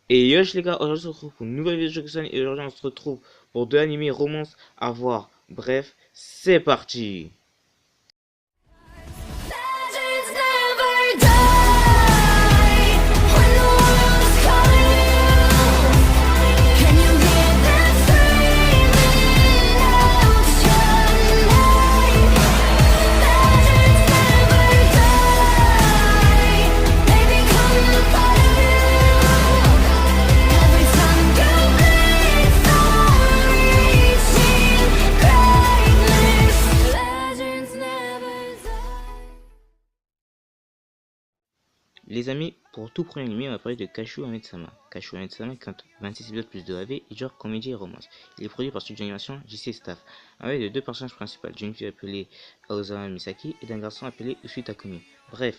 Et yosh les gars, aujourd'hui on se retrouve pour une nouvelle vidéo de Shokusan et aujourd'hui on se retrouve pour deux animés romances à voir. Bref, c'est parti. Legends never die when the world is calling you. Can you hear them screaming out your name? Legends never die. They become a part of you. Every time you bleed for reaching greatness. Legends never die. Les amis, pour tout premier animé, on va parler de Kashu Ame-sama. Kashu Ame-sama compte 26 épisodes plus de AV et genre comédie et romance. Il est produit par Studio Animation JC Staff, avec de deux personnages principaux, d'une fille appelée Aozawa Misaki et d'un garçon appelé Usui Takumi. Bref,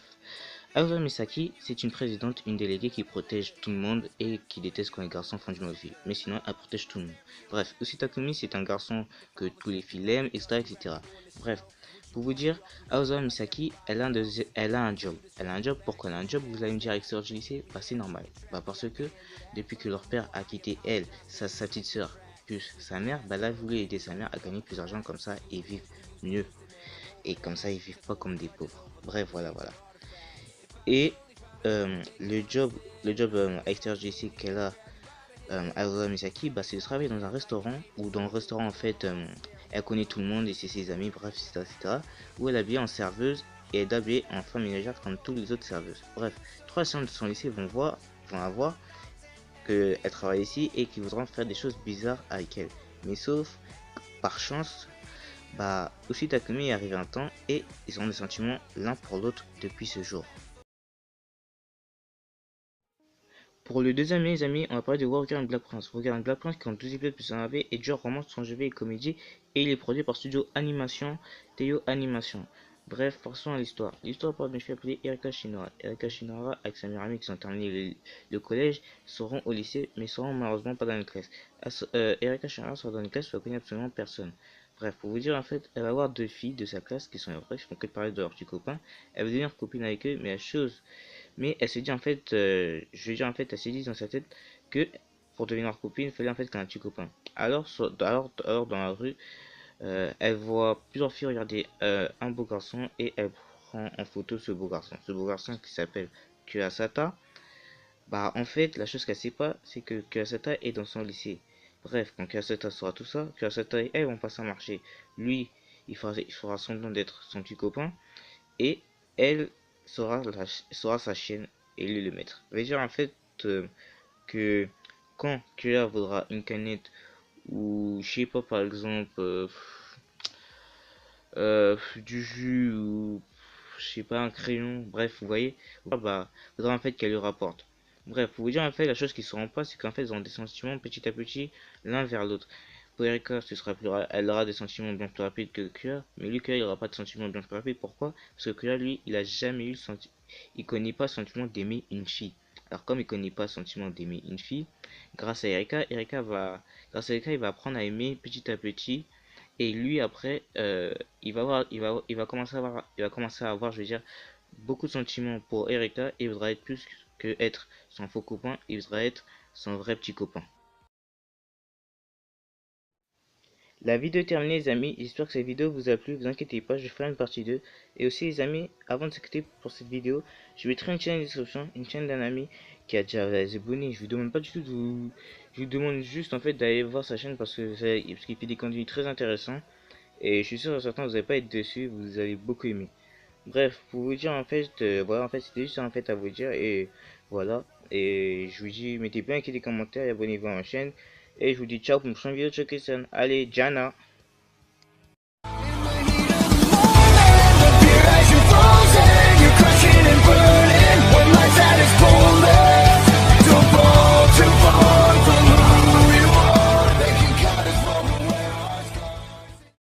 Aozawa Misaki, c'est une présidente, une déléguée qui protège tout le monde et qui déteste quand les garçons font du mal aux filles. Mais sinon, elle protège tout le monde. Bref, Usui Takumi, c'est un garçon que tous les filles aiment, etc., etc. Bref, pour vous dire, Aozawa Misaki, elle a un job. Elle a un job, pourquoi elle a un job? Vous allez me dire avec sœur du lycée, bah c'est normal. Bah parce que, depuis que leur père a quitté elle, sa petite sœur, plus sa mère, bah là, elle voulait aider sa mère à gagner plus d'argent comme ça et vivre mieux. Et comme ça, ils vivent pas comme des pauvres. Bref, voilà, voilà. Et le job extérieur du lycée qu'elle a, Aozawa Misaki, bah, c'est de travailler dans un restaurant, ou dans le restaurant en fait, elle connaît tout le monde et c'est ses amis, bref, etc., etc., où elle est habillée en serveuse et elle est habillée en femme ménagère comme toutes les autres serveuses. Bref, trois étudiants de son lycée vont avoir qu'elle travaille ici et qu'ils voudront faire des choses bizarres avec elle. Mais sauf, par chance, bah, aussi Takumi est arrivé un temps et ils ont des sentiments l'un pour l'autre depuis ce jour. Pour le deuxième, les amis, on va parler de Warrior and Black Prince. Warrior and Black Prince qui compte 12 épisodes plus un AV et genre romance, son jeu et comédie et il est produit par Studio Animation, Teo Animation. Bref, passons à l'histoire. L'histoire parle d'une fille appelée Erika Shinohara. Erika Shinohara, avec sa meilleure amie qui ont terminé le collège, seront au lycée, mais seront malheureusement pas dans une classe. Erika Shinohara sera dans une classe où elle connaît absolument personne. Bref, pour vous dire, en fait, elle va avoir deux filles de sa classe qui sont les vraies, qui font que de parler de leurs petits copains. Elle va devenir copine avec eux, mais elle se dit en fait, je veux dire en fait, elle se dit dans sa tête que pour devenir copine, il fallait en fait qu'un petit copain. Alors dans la rue, elle voit plusieurs filles regarder un beau garçon et elle prend en photo ce beau garçon. Ce beau garçon qui s'appelle Kurasata. Bah en fait, la chose qu'elle sait pas, c'est que Kurasata est dans son lycée. Bref, quand Kurasata saura tout ça, Kurasata et elle vont passer à marcher. Lui, il fera semblant d'être son petit copain et elle sera sa chienne et lui le maître. Ça veut dire en fait que quand Kira voudra une canette ou je sais pas par exemple du jus ou je sais pas un crayon, bref vous voyez, bah faudra en fait qu'elle lui rapporte. Bref, pour vous dire en fait la chose qui se rend pas, c'est qu'en fait ils ont des sentiments petit à petit l'un vers l'autre. Pour Erika, elle aura des sentiments bien plus rapides que Kira, mais lui, Kira, il aura pas de sentiments bien plus rapides. Pourquoi? Parce que Kira, lui, il a jamais eu il connaît pas le sentiment d'aimer une fille. Alors, comme il connaît pas le sentiment d'aimer une fille, grâce à Erika, grâce à Erika, il va apprendre à aimer petit à petit. Et lui, après, il va commencer à avoir, je veux dire, beaucoup de sentiments pour Erika. Et il voudra être plus que être son faux copain, il voudra être son vrai petit copain. La vidéo est terminée les amis, j'espère que cette vidéo vous a plu, vous inquiétez pas, je ferai une partie 2. Et aussi les amis, avant de se quitter pour cette vidéo, je mettrai une chaîne en description, une chaîne d'un ami qui a déjà abonné. Je vous demande pas du tout de vous... Je vous demande juste en fait d'aller voir sa chaîne parce qu'il fait des contenus très intéressants. Et je suis sûr que certains vous n'allez pas être dessus, vous allez beaucoup aimer. Bref, pour vous dire en fait, voilà en fait c'était juste en fait à vous dire et voilà. Et je vous dis, mettez bien des commentaires et abonnez-vous à ma chaîne. Et je vous dis ciao pour une prochaine vidéo de Chucky. Allez, Jana!